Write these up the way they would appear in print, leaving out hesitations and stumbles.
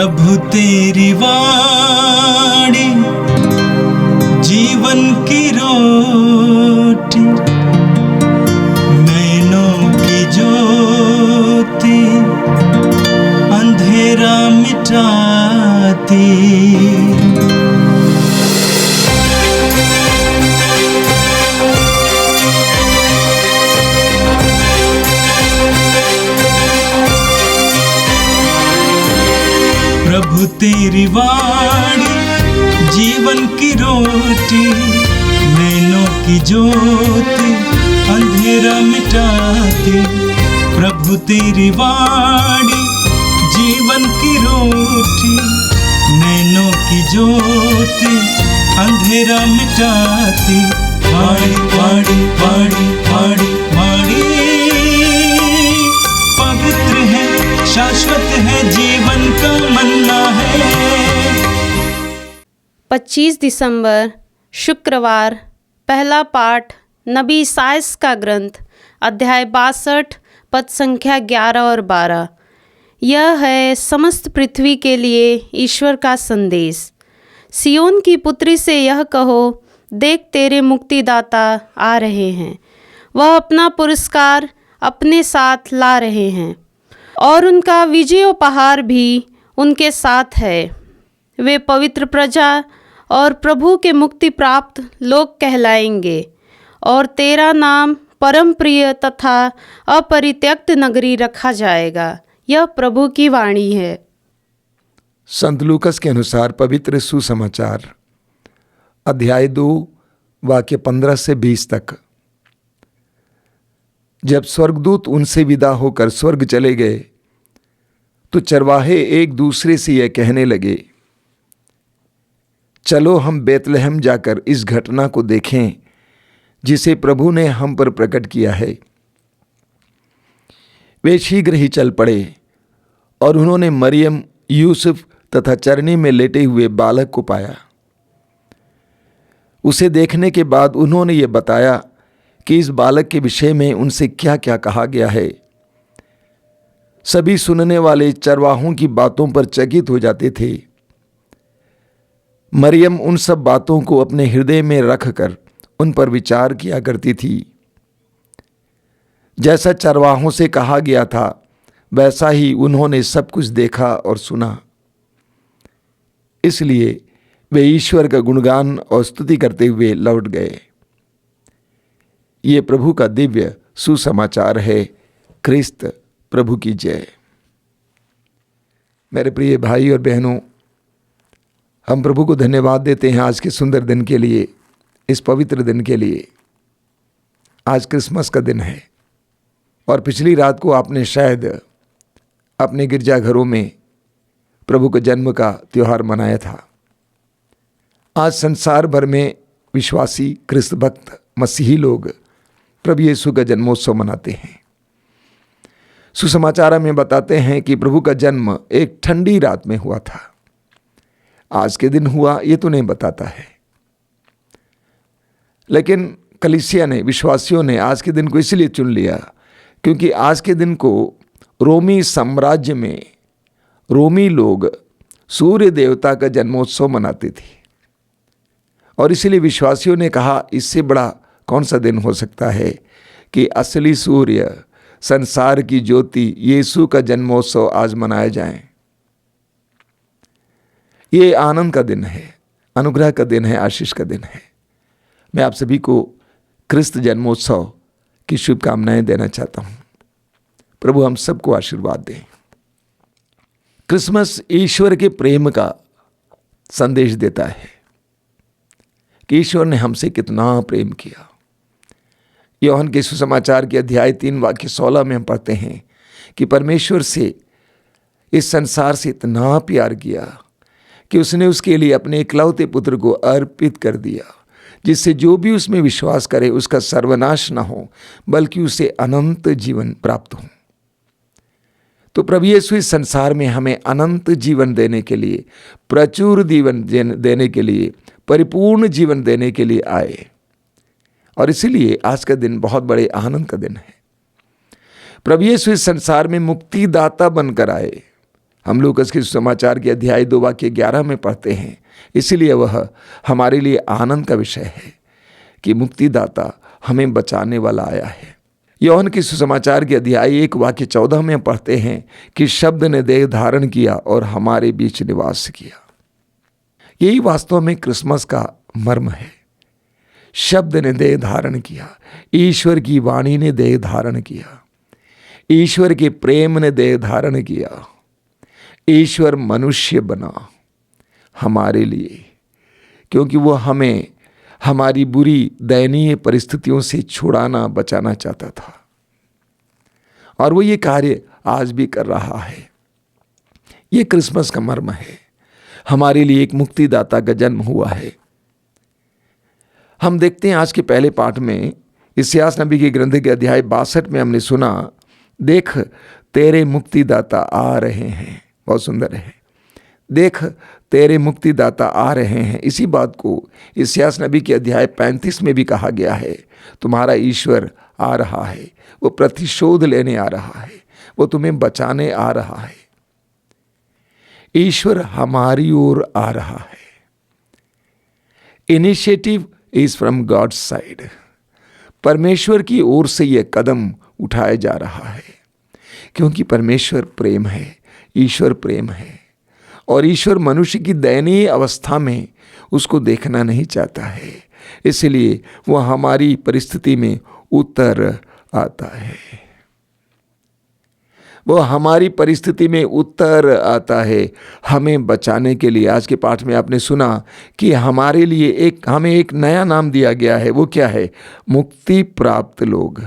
प्रभु तेरी वाणी जीवन की रोटी, नैनों की ज्योति अंधेरा मिटाती। प्रभु तेरी वाणी जीवन की रोटी, नैनों की ज्योति अंधेरा मिटाती। प्रभु तेरी वाणी जीवन की रोटी, नैनों की ज्योति अंधेरा मिटाती। वाणी वाणी वाणी वाणी वाणी पवित्र है, शाश्वत है, जीवन का मन्ना है। 25 दिसंबर शुक्रवार। पहला पाठ नबी ईसायाह का ग्रंथ, अध्याय 62, पद संख्या 11 और 12। यह है समस्त पृथ्वी के लिए ईश्वर का संदेश। सियोन की पुत्री से यह कहो, देख तेरे मुक्तिदाता आ रहे हैं। वह अपना पुरस्कार अपने साथ ला रहे हैं और उनका विजयोपहार भी उनके साथ है। वे पवित्र प्रजा और प्रभु के मुक्ति प्राप्त लोग कहलाएंगे और तेरा नाम परम प्रिय तथा अपरित्यक्त नगरी रखा जाएगा। यह प्रभु की वाणी है। संत लूकस के अनुसार पवित्र सुसमाचार अध्याय 2 वाक्य 15 से 20 तक। जब स्वर्गदूत उनसे विदा होकर स्वर्ग चले गए तो चरवाहे एक दूसरे से यह कहने लगे, चलो हम बेतलहम जाकर इस घटना को देखें जिसे प्रभु ने हम पर प्रकट किया है। वे शीघ्र ही चल पड़े और उन्होंने मरियम, यूसुफ तथा चरनी में लेटे हुए बालक को पाया। उसे देखने के बाद उन्होंने ये बताया कि इस बालक के विषय में उनसे क्या क्या कहा गया है। सभी सुनने वाले चरवाहों की बातों पर चकित हो जाते थे। मरियम उन सब बातों को अपने हृदय में रखकर उन पर विचार किया करती थी। जैसा चरवाहों से कहा गया था वैसा ही उन्होंने सब कुछ देखा और सुना। इसलिए वे ईश्वर का गुणगान और स्तुति करते हुए लौट गए। ये प्रभु का दिव्य सुसमाचार है। क्रिस्त प्रभु की जय। मेरे प्रिय भाई और बहनों, हम प्रभु को धन्यवाद देते हैं आज के सुंदर दिन के लिए, इस पवित्र दिन के लिए। आज क्रिसमस का दिन है और पिछली रात को आपने शायद अपने गिरजाघरों में प्रभु के जन्म का त्यौहार मनाया था। आज संसार भर में विश्वासी क्रिस्त भक्त मसीही लोग प्रभु यीशु का जन्मोत्सव मनाते हैं। सुसमाचार में बताते हैं कि प्रभु का जन्म एक ठंडी रात में हुआ था। आज के दिन हुआ ये तो नहीं बताता है, लेकिन कलीसिया ने, विश्वासियों ने आज के दिन को इसलिए चुन लिया क्योंकि आज के दिन को रोमी साम्राज्य में रोमी लोग सूर्य देवता का जन्मोत्सव मनाते थे और इसलिए विश्वासियों ने कहा, इससे बड़ा कौन सा दिन हो सकता है कि असली सूर्य, संसार की ज्योति यीशु का जन्मोत्सव आज मनाया जाए। ये आनंद का दिन है, अनुग्रह का दिन है, आशीष का दिन है। मैं आप सभी को क्रिस्त जन्मोत्सव की शुभकामनाएं देना चाहता हूं। प्रभु हम सबको आशीर्वाद दें। क्रिसमस ईश्वर के प्रेम का संदेश देता है कि ईश्वर ने हमसे कितना प्रेम किया। यूहन्ना के सुसमाचार के अध्याय 3 वाक्य 16 में हम पढ़ते हैं कि परमेश्वर से, इस संसार से इतना प्यार किया कि उसने उसके लिए अपने इकलौते पुत्र को अर्पित कर दिया, जिससे जो भी उसमें विश्वास करे उसका सर्वनाश न हो बल्कि उसे अनंत जीवन प्राप्त हो। तो प्रभु यीशु इस संसार में हमें अनंत जीवन देने के लिए, प्रचुर जीवन देने के लिए, परिपूर्ण जीवन देने के लिए आए और इसीलिए आज का दिन बहुत बड़े आनंद का दिन है। प्रभु यीशु इस संसार में मुक्तिदाता बनकर आए हम लूकास के सुसमाचार के अध्याय 2 वाक्य 11 में पढ़ते हैं, इसलिए वह हमारे लिए आनंद का विषय है कि मुक्तिदाता हमें बचाने वाला आया है। यूहन्ना के सुसमाचार के अध्याय 1 वाक्य 14 में पढ़ते हैं कि शब्द ने देह धारण किया और हमारे बीच निवास किया। यही वास्तव में क्रिसमस का मर्म है। शब्द ने देह धारण किया, ईश्वर की वाणी ने देह धारण किया, ईश्वर के प्रेम ने देह धारण किया, ईश्वर मनुष्य बना हमारे लिए, क्योंकि वो हमें हमारी बुरी दयनीय परिस्थितियों से छुड़ाना बचाना चाहता था। और वो ये कार्य आज भी कर रहा है। ये क्रिसमस का मर्म है। हमारे लिए एक मुक्तिदाता का जन्म हुआ है। हम देखते हैं आज के पहले पाठ में इस्यास नबी के ग्रंथ के अध्याय 62 में हमने सुना, देख तेरे मुक्तिदाता आ रहे हैं। बहुत सुंदर है, देख तेरे मुक्तिदाता आ रहे हैं। इसी बात को इस्यास नबी के अध्याय 35 में भी कहा गया है, तुम्हारा ईश्वर आ रहा है, वो प्रतिशोध लेने आ रहा है, वो तुम्हें बचाने आ रहा है। ईश्वर हमारी ओर आ रहा है। Initiative is from God's side. परमेश्वर की ओर से यह कदम उठाया जा रहा है, क्योंकि परमेश्वर प्रेम है, ईश्वर प्रेम है, और ईश्वर मनुष्य की दयनीय अवस्था में उसको देखना नहीं चाहता है। इसलिए वह हमारी परिस्थिति में उतर आता है। वो हमारी परिस्थिति में उतर आता है हमें बचाने के लिए। आज के पाठ में आपने सुना कि हमारे लिए हमें एक नया नाम दिया गया है। वो क्या है? मुक्ति प्राप्त लोग,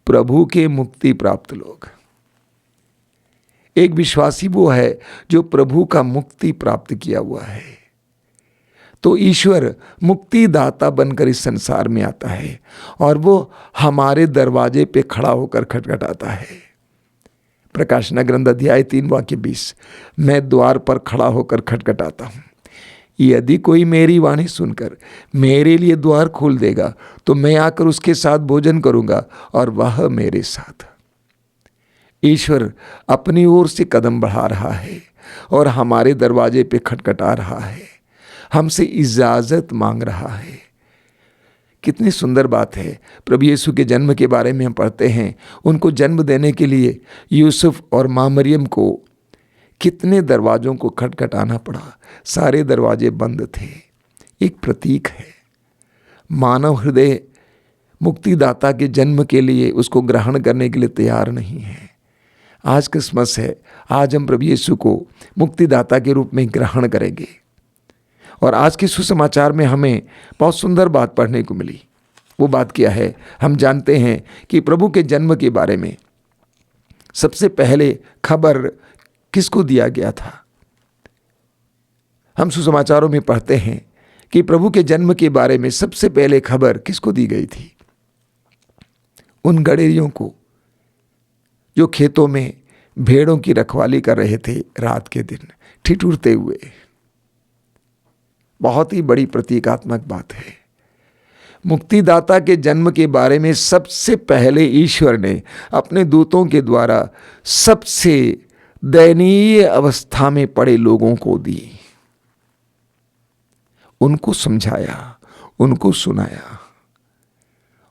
प्रभु के मुक्ति प्राप्त लोग। एक विश्वासी वो है जो प्रभु का मुक्ति प्राप्त किया हुआ है। तो ईश्वर मुक्तिदाता बनकर इस संसार में आता है और वो हमारे दरवाजे पे खड़ा होकर खटखटाता है। प्रकाशना ग्रंथ अध्याय 3 वाक्य 20, मैं द्वार पर खड़ा होकर खटखटाता हूँ, यदि कोई मेरी वाणी सुनकर मेरे लिए द्वार खोल देगा तो मैं आकर उसके साथ भोजन करूँगा और वह मेरे साथ। ईश्वर अपनी ओर से कदम बढ़ा रहा है और हमारे दरवाजे पे खटखटा रहा है, हमसे इजाज़त मांग रहा है। कितनी सुंदर बात है। प्रभु यीशु के जन्म के बारे में हम पढ़ते हैं, उनको जन्म देने के लिए यूसुफ और माँ मरियम को कितने दरवाज़ों को खटखटाना पड़ा, सारे दरवाजे बंद थे। एक प्रतीक है। मानव हृदय मुक्तिदाता के जन्म के लिए उसको ग्रहण करने के लिए तैयार नहीं है। आज क्रिसमस है, आज हम प्रभु यीशु को मुक्तिदाता के रूप में ग्रहण करेंगे। और आज के सुसमाचार में हमें बहुत सुंदर बात पढ़ने को मिली। वो बात क्या है? हम जानते हैं कि प्रभु के जन्म के बारे में सबसे पहले खबर किसको दिया गया था? हम सुसमाचारों में पढ़ते हैं कि प्रभु के जन्म के बारे में सबसे पहले खबर किसको दी गई थी? उन गडेरियों को जो खेतों में भेड़ों की रखवाली कर रहे थे रात के दिन ठिठुरते हुए। बहुत ही बड़ी प्रतीकात्मक बात है। मुक्तिदाता के जन्म के बारे में सबसे पहले ईश्वर ने अपने दूतों के द्वारा सबसे दयनीय अवस्था में पड़े लोगों को दी, उनको समझाया, उनको सुनाया,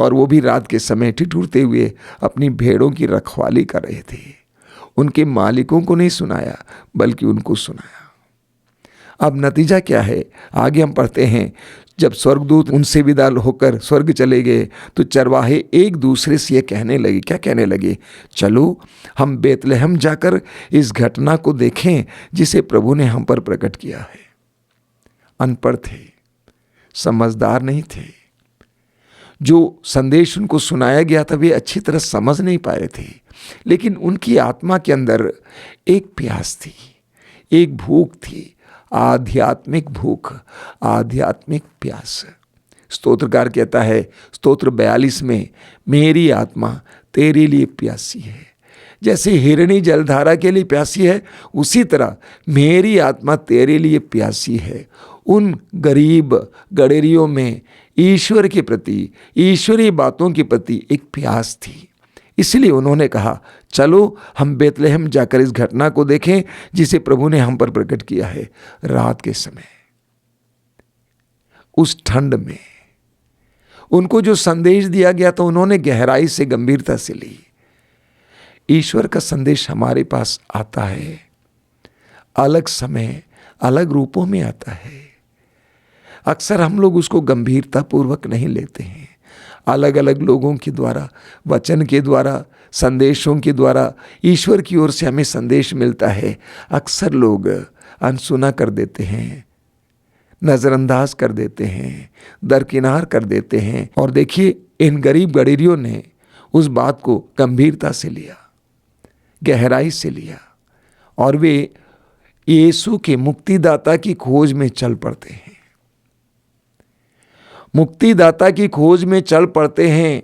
और वो भी रात के समय ठिठुरते हुए अपनी भेड़ों की रखवाली कर रहे थे। उनके मालिकों को नहीं सुनाया बल्कि उनको सुनाया। अब नतीजा क्या है? आगे हम पढ़ते हैं, जब स्वर्गदूत उनसे विदा होकर स्वर्ग चले गए तो चरवाहे एक दूसरे से ये कहने लगे। क्या कहने लगे? चलो हम बेतलहम जाकर इस घटना को देखें जिसे प्रभु ने हम पर प्रकट किया है। अनपढ़ थे, समझदार नहीं थे। जो संदेश उनको सुनाया गया था वे अच्छी तरह समझ नहीं पाए थे, लेकिन उनकी आत्मा के अंदर एक प्यास थी, एक भूख थी, आध्यात्मिक भूख, आध्यात्मिक प्यास। स्तोत्रकार कहता है स्तोत्र 42 में, मेरी आत्मा तेरे लिए प्यासी है। जैसे हिरणी जलधारा के लिए प्यासी है, उसी तरह मेरी आत्मा तेरे लिए प्यासी है। उन गरीब गडेरियों में ईश्वर के प्रति, ईश्वरीय बातों के प्रति एक प्यास थी, इसलिए उन्होंने कहा, चलो हम बेतलेहम जाकर इस घटना को देखें जिसे प्रभु ने हम पर प्रकट किया है। रात के समय उस ठंड में उनको जो संदेश दिया गया था उन्होंने गहराई से, गंभीरता से ली। ईश्वर का संदेश हमारे पास आता है, अलग समय अलग रूपों में आता है। अक्सर हम लोग उसको गंभीरता पूर्वक नहीं लेते हैं। अलग अलग लोगों के द्वारा, वचन के द्वारा, संदेशों के द्वारा ईश्वर की ओर से हमें संदेश मिलता है। अक्सर लोग अनसुना कर देते हैं, नज़रअंदाज कर देते हैं, दरकिनार कर देते हैं। और देखिए, इन गरीब गडरियों ने उस बात को गंभीरता से लिया, गहराई से लिया, और वे यीशु के मुक्तिदाता की खोज में चल पड़ते हैं। मुक्तिदाता की खोज में चल पड़ते हैं।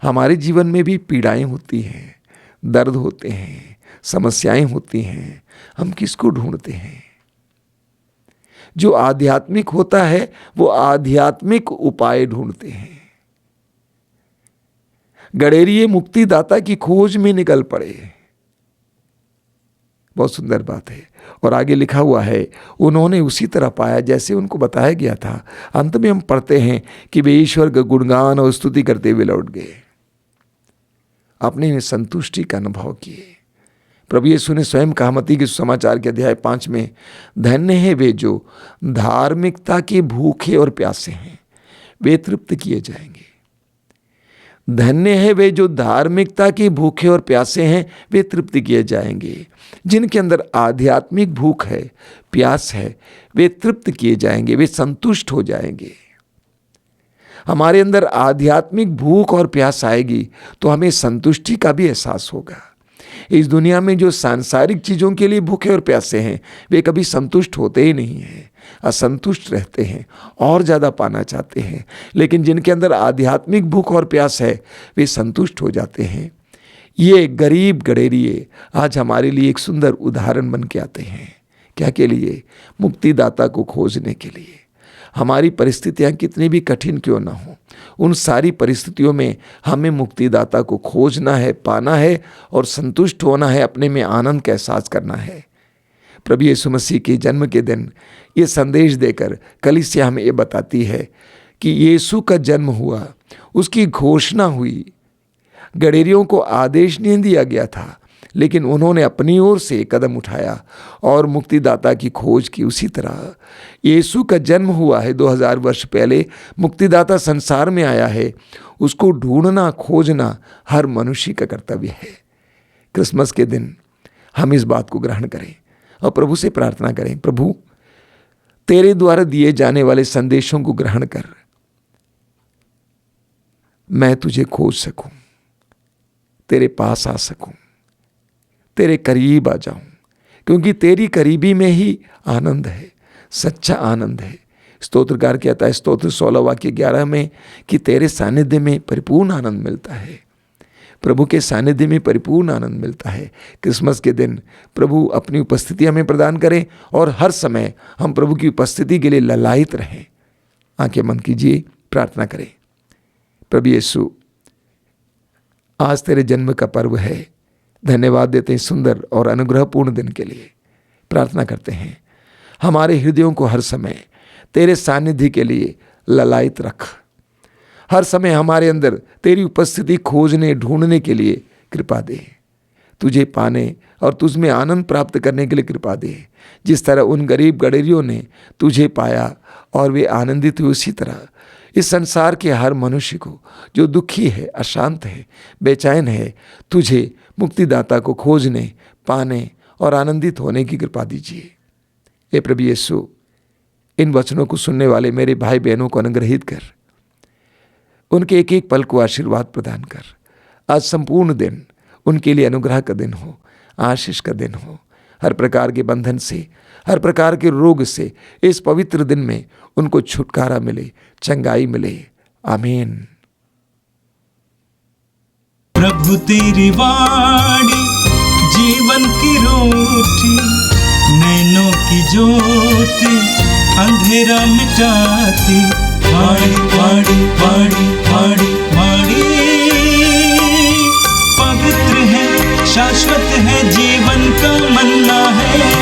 हमारे जीवन में भी पीड़ाएं होती हैं, दर्द होते हैं, समस्याएं होती हैं। हम किसको ढूंढते हैं? जो आध्यात्मिक होता है वो आध्यात्मिक उपाय ढूंढते हैं। गडेरिये मुक्तिदाता की खोज में निकल पड़े। बहुत सुंदर बात है। और आगे लिखा हुआ है, उन्होंने उसी तरह पाया जैसे उनको बताया गया था। अंत में हम पढ़ते हैं कि वे ईश्वर का गुणगान और स्तुति करते हुए लौट गए। अपने में संतुष्टि का अनुभव किए। प्रभु यीशु ने स्वयं कहा मत्ती के सुसमाचार के अध्याय 5 में, धन्य है वे जो धार्मिकता के भूखे और प्यासे हैं, वे तृप्त किए जाएंगे। धन्य है वे जो धार्मिकता के भूखे और प्यासे हैं, वे तृप्त किए जाएंगे। जिनके अंदर आध्यात्मिक भूख है, प्यास है, वे तृप्त किए जाएंगे, वे संतुष्ट हो जाएंगे। हमारे अंदर आध्यात्मिक भूख और प्यास आएगी तो हमें संतुष्टि का भी एहसास होगा। इस दुनिया में जो सांसारिक चीज़ों के लिए भूखे और प्यासे हैं, वे कभी संतुष्ट होते ही नहीं हैं, असंतुष्ट रहते हैं, और ज़्यादा पाना चाहते हैं। लेकिन जिनके अंदर आध्यात्मिक भूख और प्यास है, वे संतुष्ट हो जाते हैं। ये गरीब गडेरिये आज हमारे लिए एक सुंदर उदाहरण बन के आते हैं। क्या के लिए? मुक्तिदाता को खोजने के लिए। हमारी परिस्थितियां कितनी भी कठिन क्यों ना हो, उन सारी परिस्थितियों में हमें मुक्तिदाता को खोजना है, पाना है और संतुष्ट होना है, अपने में आनंद का एहसास करना है। प्रभु यीशु मसीह के जन्म के दिन ये संदेश देकर कलीसिया हमें ये बताती है कि यीशु का जन्म हुआ, उसकी घोषणा हुई। गडेरियों को आदेश नहीं दिया गया था, लेकिन उन्होंने अपनी ओर से कदम उठाया और मुक्तिदाता की खोज की। उसी तरह यीशु का जन्म हुआ है 2000 वर्ष पहले, मुक्तिदाता संसार में आया है। उसको ढूंढना, खोजना हर मनुष्य का कर्तव्य है। क्रिसमस के दिन हम इस बात को ग्रहण करें और प्रभु से प्रार्थना करें, प्रभु तेरे द्वारा दिए जाने वाले संदेशों को ग्रहण कर, मैं तुझे खोज सकूं, तेरे पास आ सकूं, तेरे करीब आ जाऊं, क्योंकि तेरी करीबी में ही आनंद है, सच्चा आनंद है। स्तोत्रकार कहता है स्तोत्र 16 वाक्य 11 में कि तेरे सानिध्य में परिपूर्ण आनंद मिलता है। प्रभु के सानिध्य में परिपूर्ण आनंद मिलता है। क्रिसमस के दिन प्रभु अपनी उपस्थिति हमें प्रदान करें और हर समय हम प्रभु की उपस्थिति के लिए ललायित रहें। आंखें बंद कीजिए, प्रार्थना करें। प्रभु यीशु, आज तेरे जन्म का पर्व है। धन्यवाद देते हैं सुंदर और अनुग्रहपूर्ण दिन के लिए। प्रार्थना करते हैं हमारे हृदयों को हर समय तेरे सानिध्य के लिए ललायित रख। हर समय हमारे अंदर तेरी उपस्थिति खोजने, ढूंढने के लिए कृपा दे। तुझे पाने और तुझ में आनंद प्राप्त करने के लिए कृपा दे। जिस तरह उन गरीब गडेरियों ने तुझे पाया और वे आनंदित हुए, उसी तरह इस संसार के हर मनुष्य को जो दुखी है, अशांत है, बेचैन है, तुझे मुक्तिदाता को खोजने, पाने और आनंदित होने की कृपा दीजिए। हे प्रभु यीशु, इन वचनों को सुनने वाले मेरे भाई बहनों को अनुग्रहित कर, उनके एक एक पल को आशीर्वाद प्रदान कर। आज संपूर्ण दिन उनके लिए अनुग्रह का दिन हो, आशीष का दिन हो। हर प्रकार के बंधन से, हर प्रकार के रोग से इस पवित्र दिन में उनको छुटकारा मिले, चंगाई मिले। आमीन। प्रभु तेरी वाणी जीवन की रोटी, नैनों की ज्योति अंधेरा मिटाती। वाणी वाणी वाणी वाणी वाणी शाश्वत है जीवन का मन्ना है।